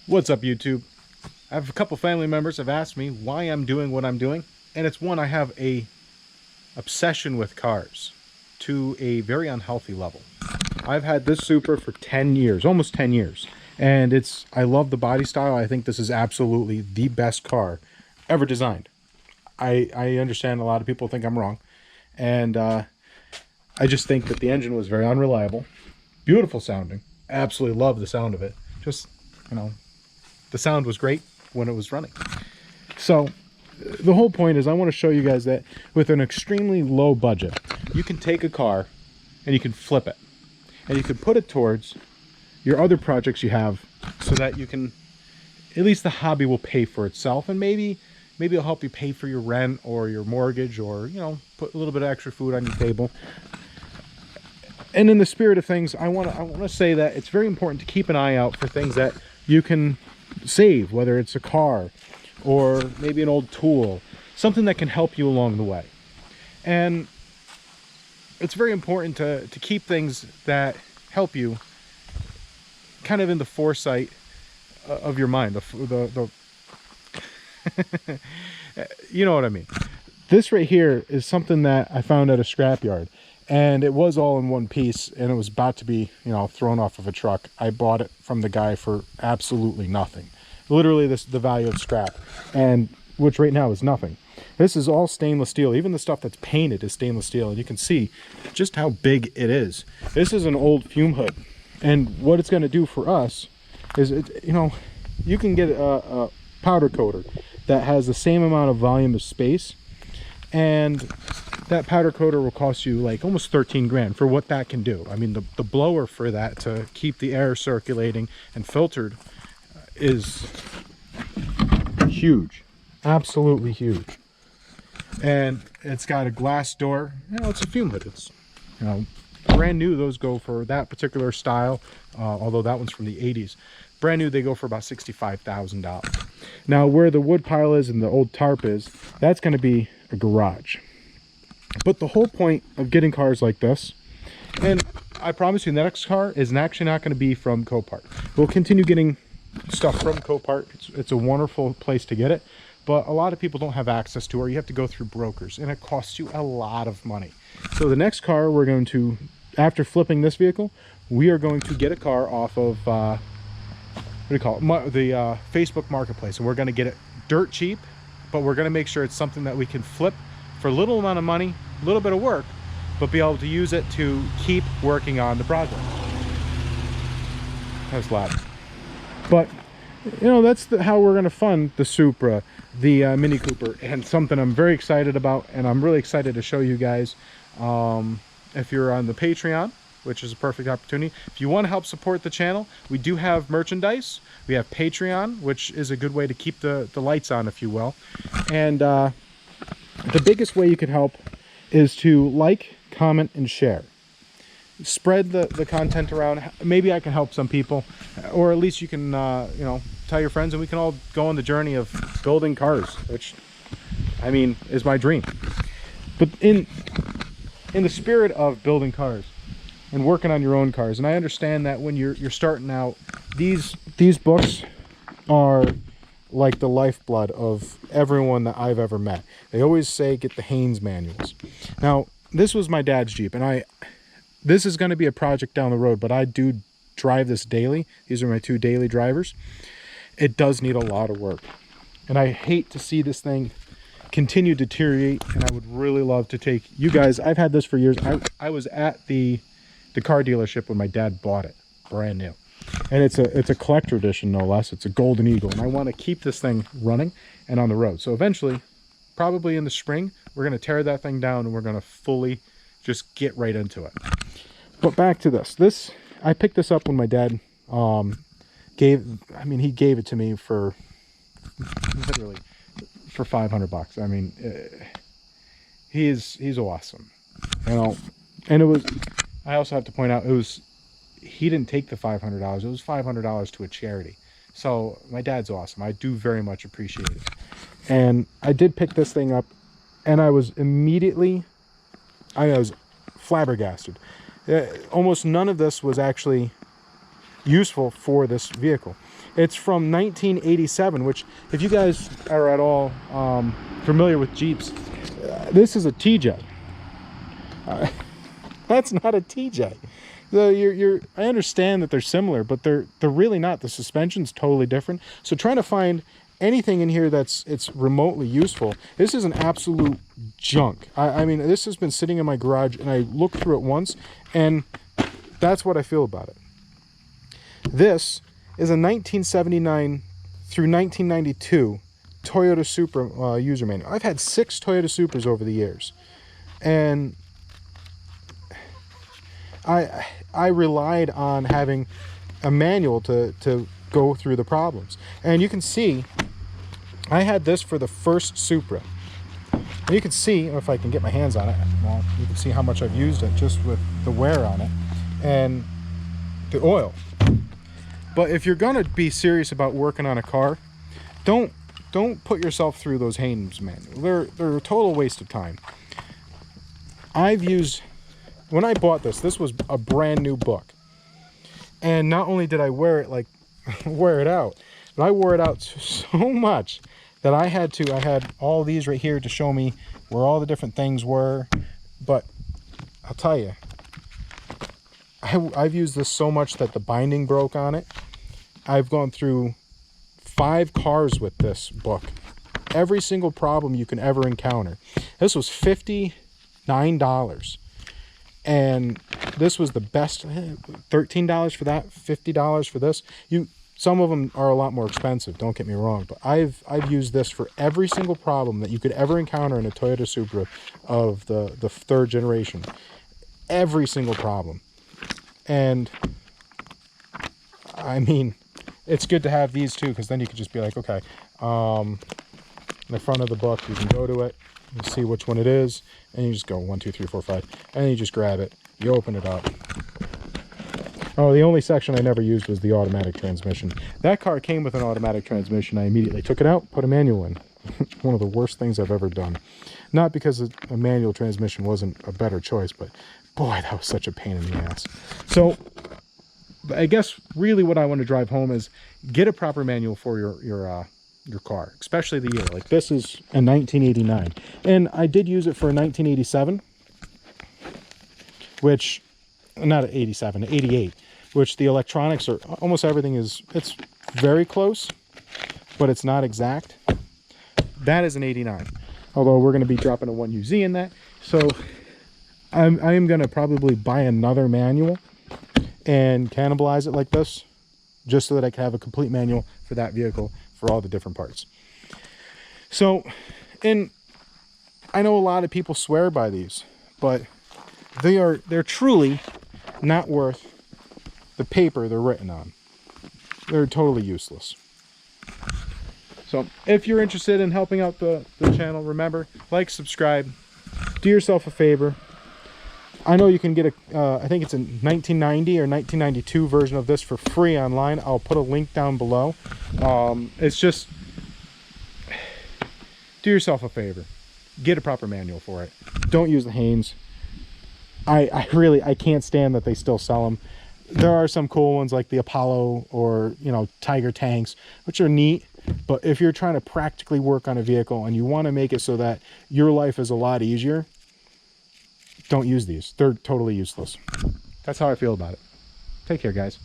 What's up, YouTube? I have a couple family members have asked me why I'm doing what I'm doing, and it's one, I have a obsession with cars to a very unhealthy level. I've had this Supra for 10 years, almost 10 years, and I love the body style. I think this is absolutely the best car ever designed. I understand a lot of people think I'm wrong, and I just think that the engine was very unreliable. Beautiful sounding. Absolutely love the sound of it. Just, you know, the sound was great when it was running. So the whole point is I want to show you guys that with an extremely low budget, you can take a car and you can flip it. And you can put it towards your other projects you have so that you can, at least the hobby will pay for itself, and maybe it'll help you pay for your rent or your mortgage, or, you know, put a little bit of extra food on your table. And in the spirit of things, I want to say that it's very important to keep an eye out for things that you can save, whether it's a car or maybe an old tool, something that can help you along the way. And it's very important to keep things that help you kind of in the foresight of your mind, the you know what I mean. This right here is something that I found at a scrapyard, and it was all in one piece, and it was about to be, you know, thrown off of a truck. I bought it from the guy for absolutely nothing. Literally the value of scrap, and which right now is nothing. This is all stainless steel. Even the stuff that's painted is stainless steel, and you can see just how big it is. This is an old fume hood, and what it's going to do for us is, you know, you can get a powder coater that has the same amount of volume of space, and that powder coater will cost you like almost 13 grand for what that can do. I mean, the blower for that to keep the air circulating and filtered is huge, absolutely huge. And it's got a glass door. You know, it's a fume hood. It's, you know, brand new. Those go for that particular style, although that one's from the 80s. Brand new, they go for about $65,000. Now, where the wood pile is and the old tarp is, that's going to be a garage. But the whole point of getting cars like this, and I promise you the next car is actually not going to be from Copart. We'll continue getting stuff from Copart. It's a wonderful place to get it, but a lot of people don't have access to it, or you have to go through brokers, and it costs you a lot of money. So the next car we're going to, after flipping this vehicle, we are going to get a car off of what do you call it, the Facebook Marketplace, and we're going to get it dirt cheap, but we're going to make sure it's something that we can flip for a little amount of money, a little bit of work, but be able to use it to keep working on the project. That's loud. But, you know, that's how we're going to fund the Supra, the Mini Cooper, and something I'm very excited about, and I'm really excited to show you guys. If you're on the Patreon, which is a perfect opportunity. If you want to help support the channel, we do have merchandise. We have Patreon, which is a good way to keep the lights on, if you will. And the biggest way you can help is to like, comment, and share. Spread the content around. Maybe I can help some people, or at least you can, you know, tell your friends, and we can all go on the journey of building cars, which, I mean, is my dream. But in the spirit of building cars and working on your own cars, and I understand that when you're starting out, these books are like the lifeblood of everyone that I've ever met. They always say get the Haynes manuals. Now, this was my dad's Jeep, and this is going to be a project down the road, but I do drive this daily. These are my two daily drivers. It does need a lot of work, and I hate to see this thing continue to deteriorate, and I would really love to take you guys. I've had this for years. I was at the car dealership when my dad bought it, brand new. And it's a collector edition, no less. It's a Golden Eagle, and I want to keep this thing running and on the road. So eventually, probably in the spring, we're going to tear that thing down, and we're going to fully just get right into it. But back to this. I picked this up when my dad he gave it to me for literally for $500. I mean, he's awesome, you know. And it was, I also have to point out, he didn't take the $500. It was $500 to a charity. So my dad's awesome. I do very much appreciate it. And I did pick this thing up, and I was flabbergasted. Almost none of this was actually useful for this vehicle. It's from 1987, which, if you guys are at all familiar with Jeeps, this is a TJ. That's not a TJ. So I understand that they're similar, but they're really not. The suspension's totally different. So trying to find anything in here it's remotely useful, this is an absolute junk. I mean, this has been sitting in my garage, and I looked through it once, and that's what I feel about it. This is a 1979 through 1992 Toyota Supra user manual. I've had 6 Toyota Supras over the years, and I relied on having a manual to go through the problems. And you can see I had this for the first Supra. And you can see, if I can get my hands on it, well, you can see how much I've used it just with the wear on it and the oil. But if you're gonna be serious about working on a car, don't put yourself through those Haynes manuals. They're a total waste of time. When I bought this was a brand new book. And not only did I wear it out, but I wore it out so much that I had all these right here to show me where all the different things were. But I'll tell you, I've used this so much that the binding broke on it. I've gone through 5 cars with this book. Every single problem you can ever encounter. This was $59. And this was the best. $13 for that, $50 for this. Some of them are a lot more expensive, don't get me wrong, but I've used this for every single problem that you could ever encounter in a Toyota Supra of the 3rd generation. Every single problem. And I mean, it's good to have these too, because then you could just be like, okay, in the front of the book, you can go to it and see which one it is, and you just go 1, 2, 3, 4, 5, and then you just grab it, you open it up. Oh, the only section I never used was the automatic transmission. That car came with an automatic transmission. I immediately took it out, put a manual in. One of the worst things I've ever done. Not because a manual transmission wasn't a better choice, but boy, that was such a pain in the ass. So I guess really what I want to drive home is get a proper manual for your car, especially the year. Like, this is a 1989, and I did use it for a 1987, which, not 87, 88, which the electronics are, almost everything it's very close, but it's not exact. That is an 89, although we're going to be dropping a 1UZ in that. So I am going to probably buy another manual and cannibalize it like this, just so that I can have a complete manual for that vehicle for all the different parts. So, and I know a lot of people swear by these, but they're truly not worth the paper they're written on. They're totally useless. So if you're interested in helping out the channel, remember, like, subscribe, do yourself a favor. I know you can get I think it's a 1990 or 1992 version of this for free online. I'll put a link down below. It's just, do yourself a favor. Get a proper manual for it. Don't use the Haynes. I can't stand that they still sell them. There are some cool ones like the Apollo or, Tiger tanks, which are neat. But if you're trying to practically work on a vehicle and you want to make it so that your life is a lot easier, don't use these. They're totally useless. That's how I feel about it. Take care, guys.